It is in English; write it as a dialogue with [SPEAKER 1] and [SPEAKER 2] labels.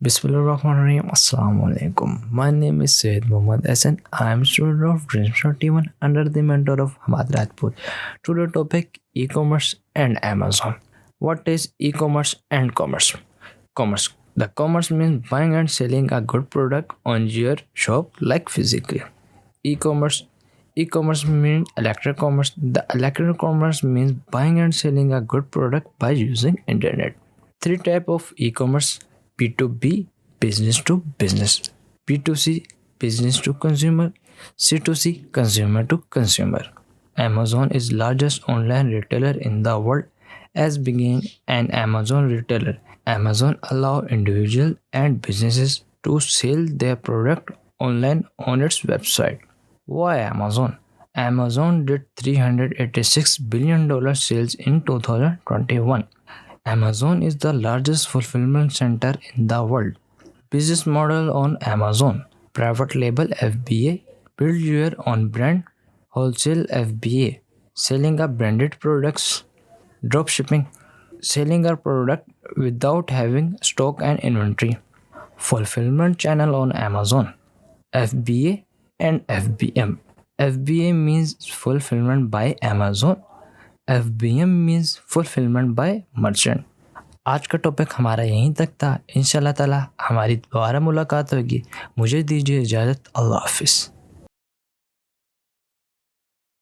[SPEAKER 1] Bismillahirrahmanirrahim. Assalamu alaikum. My name is Syed Muhammad Hassan. I am student of Dreams 21 under the mentor of Hamad Rajput. Today topic e-commerce and Amazon. What is e-commerce and commerce? Commerce. The commerce means buying and selling a good product on your shop like physically. E-commerce. E-commerce means electronic commerce. The electronic commerce means buying and selling a good product by using internet. Three type of e-commerce: B2B, business to business; B2C, business to consumer; C2C, consumer to consumer. Amazon is largest online retailer in the world. As being an Amazon retailer, Amazon allow individuals and businesses to sell their product online on its website. Why Amazon? Amazon did $386 billion sales in 2021. Amazon is the largest fulfillment center in the world. Business model on Amazon: private label FBA, build your own brand; wholesale FBA, selling a branded products; dropshipping, selling a product without having stock and inventory. Fulfillment channel on Amazon: FBA and FBM. FBA means fulfillment by Amazon. FBM means fulfillment by merchant. आज का topic हमारा यहीं तक था। इंशाल्लाह ताला हमारी दोबारा मुलाकात होगी। मुझे दीजिए इजाज़त। अल्लाह हाफिज़।